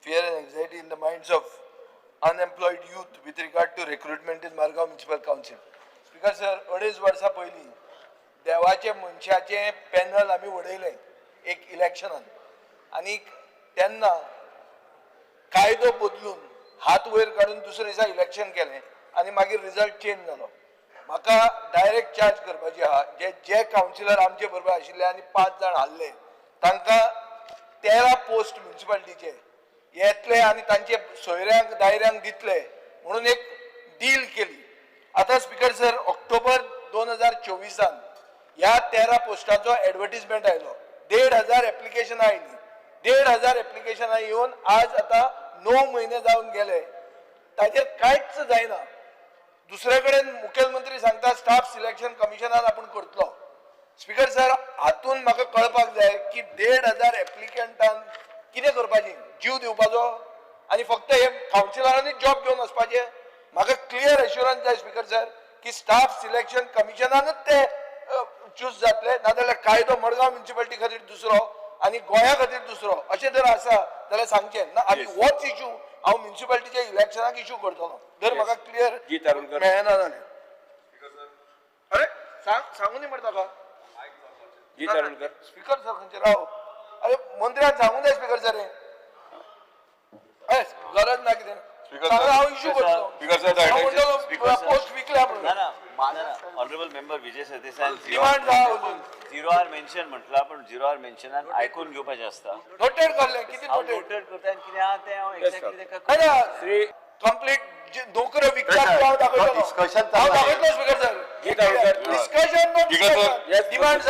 fear and anxiety in the minds of unemployed youth with regard to recruitment in Margaon Municipal Council. Speaker sir, 2.5 वर्सां पयलीं देवाचे मनशाचे panel आमी वडयलें एक इलेक्शनान आनी तेन्ना कायदो बदलून हात वयर काडून दुसरे दिसा इलेक्शन केलें आनी मागीर रिजल्ट चेंज जालो. म्हाका डायरेक्ट चार्ज करपाची आहा जे कावन्सिलर आमचे बरोबर आशिल्ले आनी 5 जाण हारले तांकां 13 पोस्ट म्युनिसिपालिटीचे येतले आनी तांचे सोयऱ्यांक दायऱ्यांक दितले म्हणून एक डील केली. आता स्पीकर सर ऑक्टोबर 2024 ह्या 13 पोस्टाचो ॲडव्हर्टिजमेंट आयलो. 1,500 एप्लिकेशन आयली. 1,500 एप्लिकेशन येवन आज आता 9 महिने जावन गेले ताचेर कांयच जायना. दुसरे कडेन मुखेलमंत्री सांगता स्टाफ सिलेक्शन कमिशनान आपण करतलो. स्पीकर सर हातून म्हाका कळपाक जाय की 1,500 एप्लिकंटान कितें करपाचें, जीव दिवपाचो आनी फक्त हे कावन्सिलरांनीच जॉब घेवन वचपाचे. म्हाका क्लियर एश्युरन्स जाय स्पीकर सर की स्टाफ सिलेक्शन कमिशनानूच ते चूज जातले, नाजाल्यार कायदो मडगांव म्युनिसिपालिटी खातीर दुसरो आनी गोंया खातीर दुसरो अशें जर आसा जाल्यार सांगचें ना. आनी होच इश्यू हांव म्युनिसिपालिटीच्या इलेक्शनाक इश्यू करतलो जर म्हाका क्लियर मेळना जालें. अरे सांगू न्ही म्हणटा ताका स्पीकर सर खंयचे राव. अरे मंत्र्यान सांगूं जाय स्पीकर सर गरज ना कितें हांव इश्यू करतलो पोस्ट विकल्या म्हणून. Honourable member Vijay Sardesai demand अजून 0 आर मेन्शन म्हटलं पण 0 आर मेन्शनान आयकून घेवपाचें आसता. नोटेड करलें कितें नोटेड करता आनी कितें आहा तें हांव एक्झॅक्टली तेका कंप्लीट नोकऱ्यो विकतात हांव दाखयतलो. हांव दाखयतलो स्पीकर सर. Discussion demand